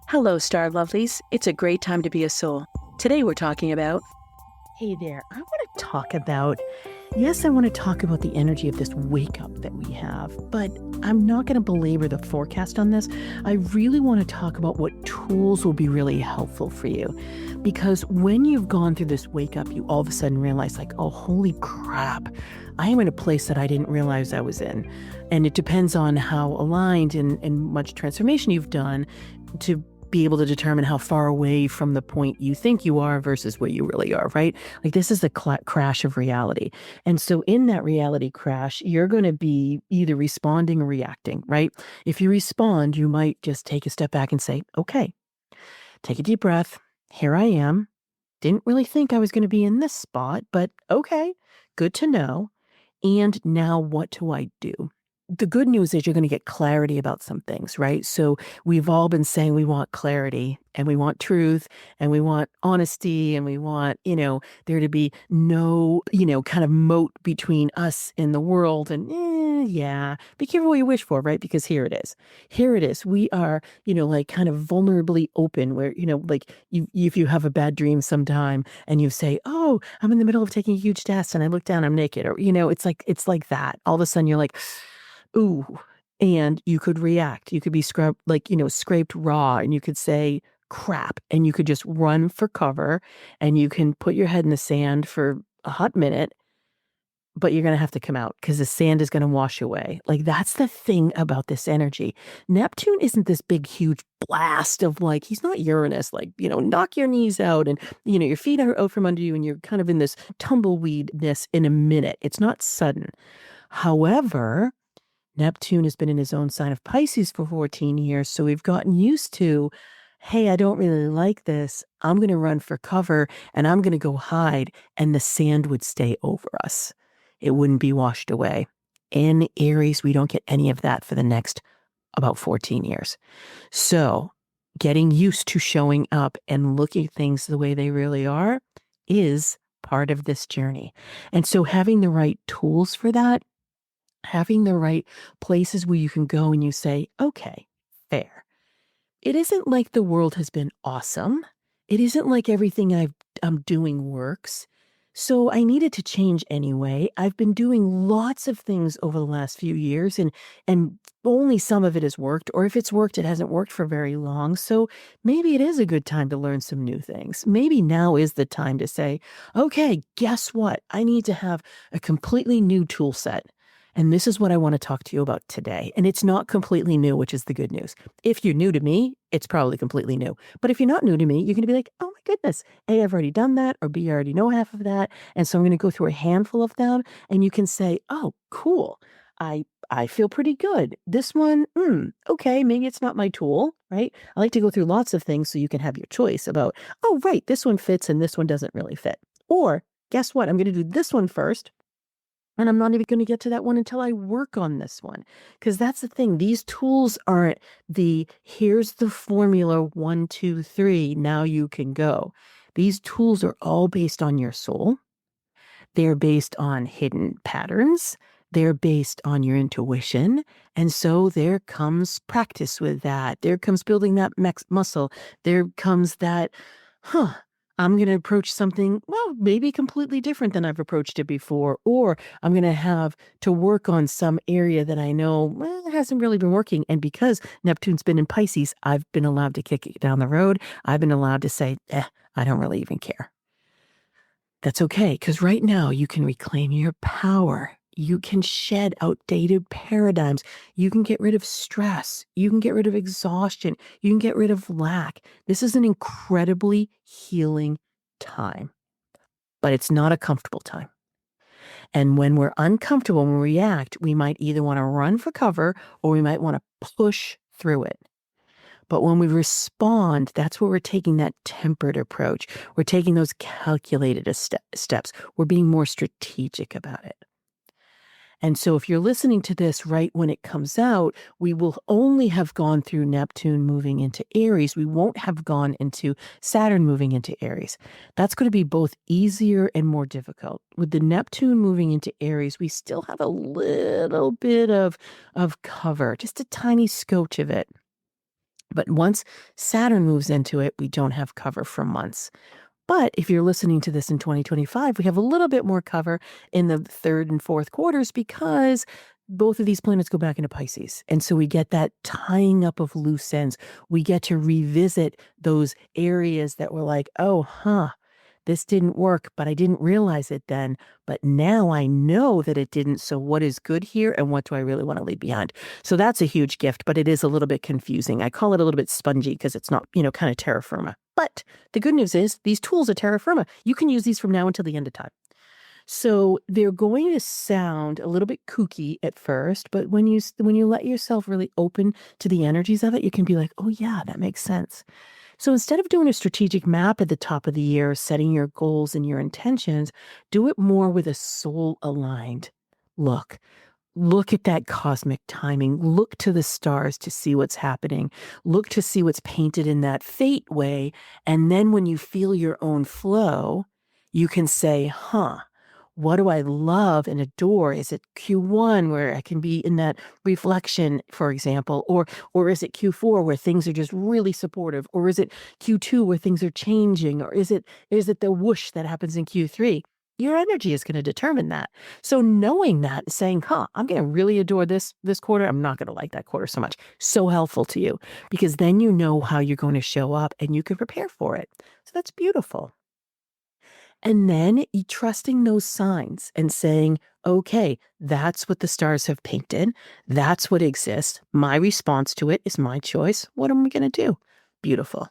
Hello, Star Lovelies. It's a great time to be a soul. Today we're talking about. Hey there, I want to talk about, yes, I want to talk about the energy of this wake up that we have, but I'm not going to belabor the forecast on this. I really want to talk about what tools will be really helpful for you. Because when you've gone through this wake up, you all of a sudden realize, like, oh, holy crap, I am in a place that I didn't realize I was in. And it depends on how aligned and much transformation you've done to be able to determine how far away from the point you think you are versus what you really are, right? Like this is the crash of reality. And so in that reality crash, you're going to be either responding or reacting, right? If you respond, you might just take a step back and say, okay, take a deep breath. Here I am. Didn't really think I was going to be in this spot, but okay, good to know. And now what do I do? The good news is you're going to get clarity about some things, right? So we've all been saying we want clarity and we want truth and we want honesty and we want, there to be no, kind of moat between us and the world. And yeah, be careful what you wish for, right? Because here it is. Here it is. We are, like kind of vulnerably open where, like if you have a bad dream sometime and you say, oh, I'm in the middle of taking a huge test and I look down, I'm naked. Or, it's like that. All of a sudden you're like, ooh, and you could react. You could be scrubbed, scraped raw, and you could say crap, and you could just run for cover, and you can put your head in the sand for a hot minute, but you're going to have to come out because the sand is going to wash away. Like that's the thing about this energy. Neptune isn't this big, huge blast of like, he's not Uranus, like, knock your knees out and, your feet are out from under you and you're kind of in this tumbleweedness in a minute. It's not sudden. However, Neptune has been in his own sign of Pisces for 14 years, so we've gotten used to, hey, I don't really like this. I'm going to run for cover and I'm going to go hide, and the sand would stay over us. It wouldn't be washed away. In Aries, we don't get any of that for the next about 14 years. So getting used to showing up and looking at things the way they really are is part of this journey. And so having the right tools for that, having the right places where you can go and you say, okay, fair. It isn't like the world has been awesome. It isn't like everything I'm doing works. So I needed to change anyway. I've been doing lots of things over the last few years and only some of it has worked, or if it's worked, it hasn't worked for very long. So maybe it is a good time to learn some new things. Maybe now is the time to say, okay, guess what? I need to have a completely new tool set. And this is what I want to talk to you about today. And it's not completely new, which is the good news. If you're new to me, it's probably completely new. But if you're not new to me, you're going to be like, oh my goodness, A, I've already done that, or B, I already know half of that. And so I'm going to go through a handful of them. And you can say, oh, cool. I feel pretty good. This one, okay, maybe it's not my tool, right? I like to go through lots of things so you can have your choice about, oh, right, this one fits and this one doesn't really fit. Or guess what? I'm going to do this one first. And I'm not even going to get to that one until I work on this one. Because that's the thing. These tools aren't here's the formula 1, 2, 3, now you can go. These tools are all based on your soul. They're based on hidden patterns. They're based on your intuition. And so there comes practice with that. There comes building that muscle. There comes that, I'm going to approach something, well, maybe completely different than I've approached it before, or I'm going to have to work on some area that I know hasn't really been working. And because Neptune's been in Pisces, I've been allowed to kick it down the road. I've been allowed to say, I don't really even care. That's okay, because right now you can reclaim your power. You can shed outdated paradigms. You can get rid of stress. You can get rid of exhaustion. You can get rid of lack. This is an incredibly healing time, but it's not a comfortable time. And when we're uncomfortable, when we react, we might either want to run for cover or we might want to push through it. But when we respond, that's where we're taking that tempered approach. We're taking those calculated steps. We're being more strategic about it. And so if you're listening to this right when it comes out, we will only have gone through Neptune moving into Aries. We won't have gone into Saturn moving into Aries. That's going to be both easier and more difficult. With the Neptune moving into Aries, we still have a little bit of cover, just a tiny scotch of it. But once Saturn moves into it, we don't have cover for months. But if you're listening to this in 2025, we have a little bit more cover in the third and fourth quarters because both of these planets go back into Pisces. And so we get that tying up of loose ends. We get to revisit those areas that were like, oh, this didn't work, but I didn't realize it then. But now I know that it didn't. So what is good here and what do I really want to leave behind? So that's a huge gift, but it is a little bit confusing. I call it a little bit spongy because it's not, kind of terra firma. But the good news is these tools are terra firma. You can use these from now until the end of time. So they're going to sound a little bit kooky at first, but when you let yourself really open to the energies of it, you can be like, oh yeah, that makes sense. So instead of doing a strategic map at the top of the year, setting your goals and your intentions, do it more with a soul aligned look. Look at that cosmic timing. Look to the stars to see what's happening. Look to see what's painted in that fate way. And then when you feel your own flow, you can say, what do I love and adore? Is it Q1 where I can be in that reflection, for example, or is it Q4 where things are just really supportive, or is it Q2 where things are changing, or is it the whoosh that happens in Q3? Your energy is going to determine that. So knowing that, saying, I'm going to really adore this quarter. I'm not going to like that quarter so much. So helpful to you because then you know how you're going to show up and you can prepare for it. So that's beautiful. And then you trusting those signs and saying, okay, that's what the stars have painted. That's what exists. My response to it is my choice. What am I going to do? Beautiful.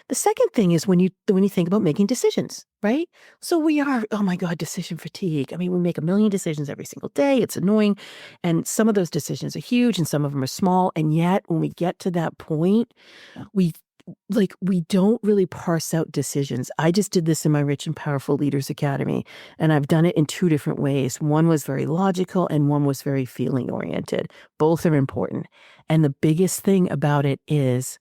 The second thing is when you think about making decisions, right? So we are, oh my God, decision fatigue. I mean, we make a million decisions every single day. It's annoying. And some of those decisions are huge and some of them are small. And yet when we get to that point, we don't really parse out decisions. I just did this in my Rich and Powerful Leaders Academy, and I've done it in two different ways. One was very logical and one was very feeling oriented. Both are important. And the biggest thing about it is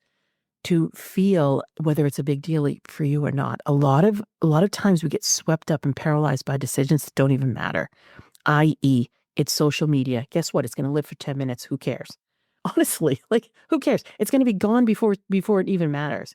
to feel whether it's a big deal for you or not. A lot of times we get swept up and paralyzed by decisions that don't even matter, i.e., it's social media. Guess what? It's going to live for 10 minutes. Who cares? Honestly, who cares? It's going to be gone before it even matters.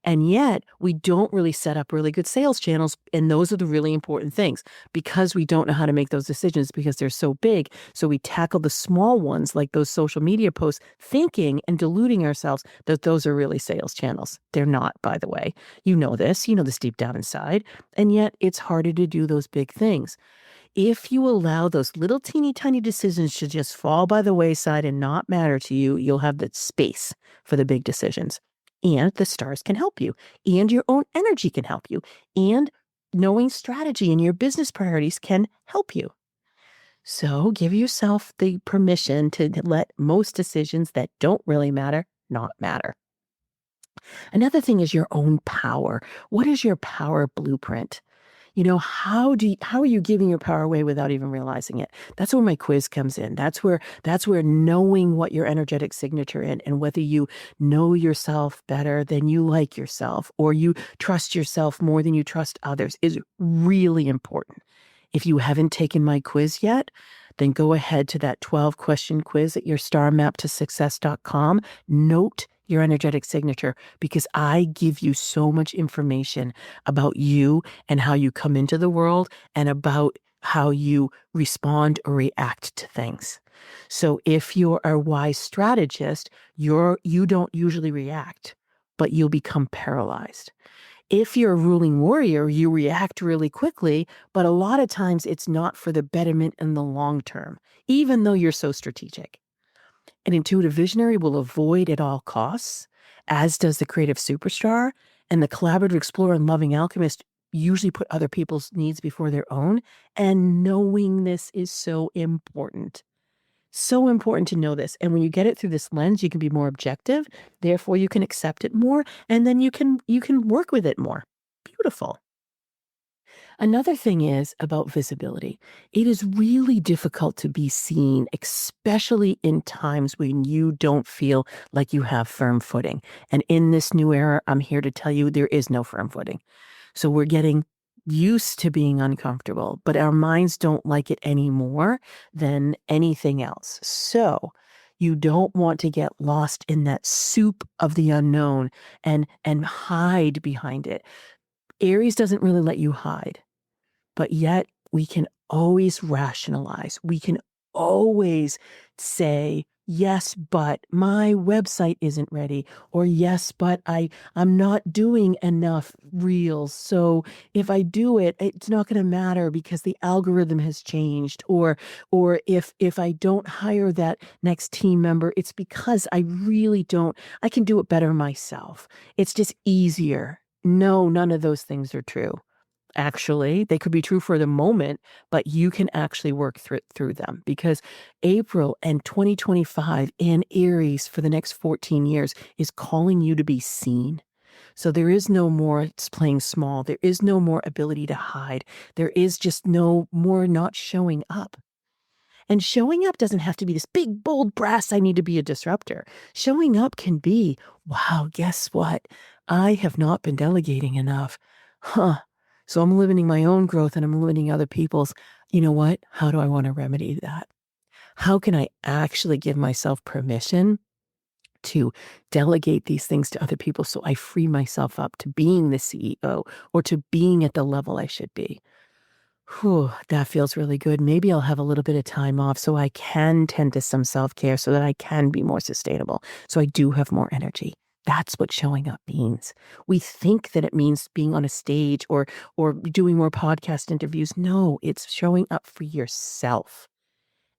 And yet we don't really set up really good sales channels. And those are the really important things because we don't know how to make those decisions because they're so big. So we tackle the small ones like those social media posts, thinking and deluding ourselves that those are really sales channels. They're not, by the way. You know this deep down inside. And yet it's harder to do those big things. If you allow those little teeny tiny decisions to just fall by the wayside and not matter to you, you'll have the space for the big decisions. And the stars can help you, and your own energy can help you, and knowing strategy and your business priorities can help you. So give yourself the permission to let most decisions that don't really matter not matter. Another thing is your own power. What is your power blueprint? How are you giving your power away without even realizing it? That's where my quiz comes in. That's where knowing what your energetic signature is and whether you know yourself better than you like yourself or you trust yourself more than you trust others is really important. If you haven't taken my quiz yet, then go ahead to that 12-question quiz at yourstarmaptosuccess.com. Note your energetic signature because I give you so much information about you and how you come into the world and about how you respond or react to things. So if you're a wise strategist, you don't usually react, but you'll become paralyzed. If you're a ruling warrior, you react really quickly, but a lot of times it's not for the betterment in the long term, even though you're so strategic. An intuitive visionary will avoid at all costs, as does the creative superstar, and the collaborative explorer and loving alchemist usually put other people's needs before their own, and knowing this is so important. So important to know this. And when you get it through this lens, you can be more objective, therefore you can accept it more, and then you can work with it more. Beautiful. Another thing is about visibility. It is really difficult to be seen, especially in times when you don't feel like you have firm footing. And in this new era, I'm here to tell you there is no firm footing. So we're getting used to being uncomfortable, but our minds don't like it any more than anything else. So You don't want to get lost in that soup of the unknown and hide behind it. Aries doesn't really let you hide, but yet we can always rationalize. We can always say, yes, but my website isn't ready, or yes, but I'm not doing enough reels. So if I do it, it's not going to matter because the algorithm has changed. Or if I don't hire that next team member, it's because I can do it better myself. It's just easier. No, none of those things are true. Actually, they could be true for the moment, but you can actually work through them, because April and 2025 in Aries for the next 14 years is calling you to be seen. So there is no more playing small. There is no more ability to hide. There is just no more not showing up. And showing up doesn't have to be this big, bold, brass, I need to be a disruptor. Showing up can be, wow, guess what? I have not been delegating enough. Huh. So I'm limiting my own growth and I'm limiting other people's. You know what? How do I want to remedy that? How can I actually give myself permission to delegate these things to other people so I free myself up to being the CEO or to being at the level I should be? Whew, that feels really good. Maybe I'll have a little bit of time off so I can tend to some self-care so that I can be more sustainable, so I do have more energy. That's what showing up means. We think that it means being on a stage or doing more podcast interviews. No, it's showing up for yourself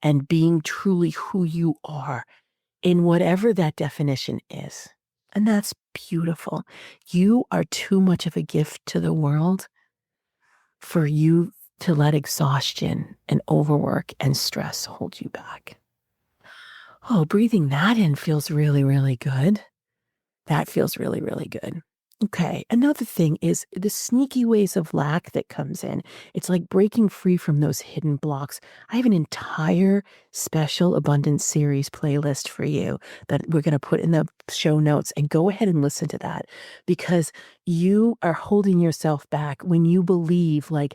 and being truly who you are in whatever that definition is. And that's beautiful. You are too much of a gift to the world for you to let exhaustion and overwork and stress hold you back. Oh, breathing that in feels really, really good. That feels really, really good. Okay, another thing is the sneaky ways of lack that comes in. It's like breaking free from those hidden blocks. I have an entire special abundance series playlist for you that we're going to put in the show notes, and go ahead and listen to that, because you are holding yourself back when you believe like,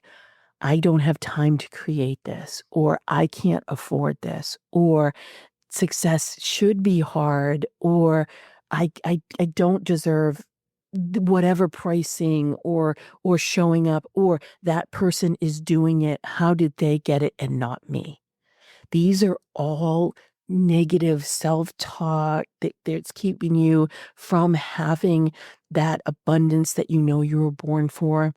I don't have time to create this, or I can't afford this, or success should be hard, or I don't deserve whatever pricing or showing up, or that person is doing it. How did they get it and not me? These are all negative self-talk that's keeping you from having that abundance that you know you were born for.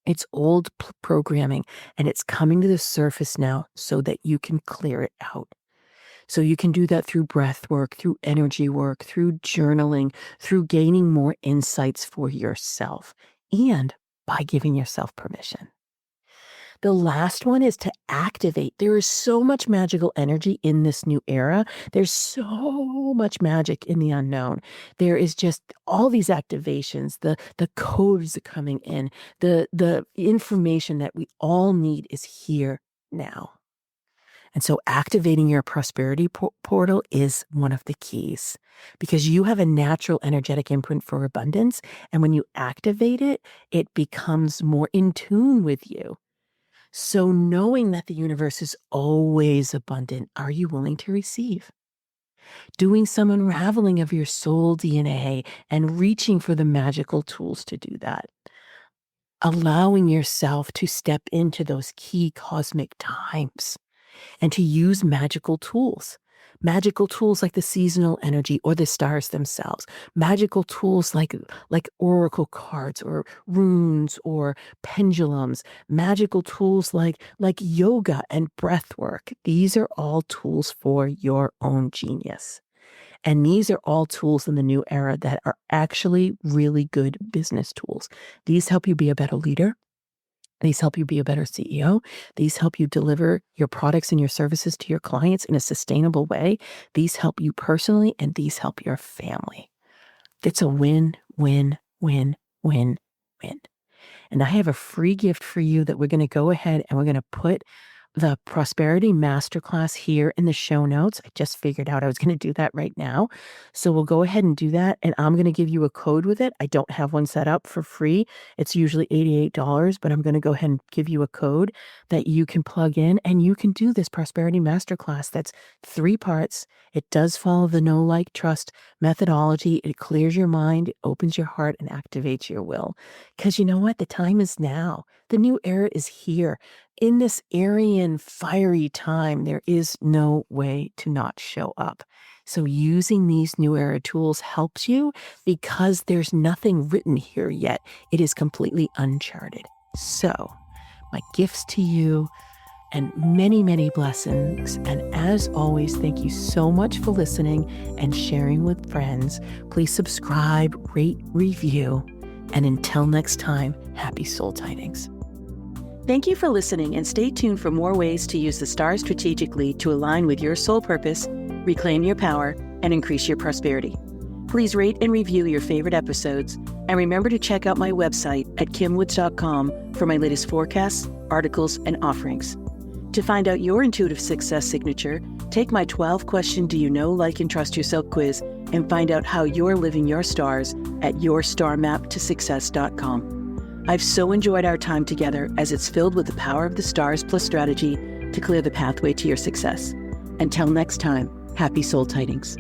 It's old programming, and it's coming to the surface now so that you can clear it out. So you can do that through breath work, through energy work, through journaling, through gaining more insights for yourself, and by giving yourself permission. The last one is to activate. There is so much magical energy in this new era. There's so much magic in the unknown. There is just all these activations, the codes coming in, the information that we all need is here now. And so activating your prosperity portal is one of the keys, because you have a natural energetic imprint for abundance. And when you activate it, it becomes more in tune with you. So knowing that the universe is always abundant, are you willing to receive? Doing some unraveling of your soul DNA and reaching for the magical tools to do that. Allowing yourself to step into those key cosmic times and to use magical tools. Magical tools like the seasonal energy or the stars themselves. Magical tools like oracle cards or runes or pendulums. Magical tools like yoga and breath work. These are all tools for your own genius. And these are all tools in the new era that are actually really good business tools. These help you be a better leader. These help you be a better CEO. These help you deliver your products and your services to your clients in a sustainable way. These help you personally, and these help your family. It's a win, win, win, win, win. And I have a free gift for you that we're going to go ahead and we're going to put the Prosperity Masterclass here in the show notes. I just figured out I was going to do that right now. So we'll go ahead and do that. And I'm going to give you a code with it. I don't have one set up for free. It's usually $88, but I'm going to go ahead and give you a code that you can plug in and you can do this Prosperity Masterclass. That's 3 parts. It does follow the know, like, trust methodology. It clears your mind, it opens your heart, and activates your will. Because you know what? The time is now. The new era is here. In this Aryan, fiery time, there is no way to not show up. So using these new era tools helps you because there's nothing written here yet. It is completely uncharted. So my gifts to you and many, many blessings. And as always, thank you so much for listening and sharing with friends. Please subscribe, rate, review. And until next time, happy soul tidings. Thank you for listening, and stay tuned for more ways to use the stars strategically to align with your soul purpose, reclaim your power, and increase your prosperity. Please rate and review your favorite episodes, and remember to check out my website at kimwoods.com for my latest forecasts, articles, and offerings. To find out your intuitive success signature, take my 12-question Do You Know, Like, and Trust Yourself quiz and find out how you're living your stars at yourstarmaptosuccess.com. I've so enjoyed our time together as it's filled with the power of the stars plus strategy to clear the pathway to your success. Until next time, happy soul tidings.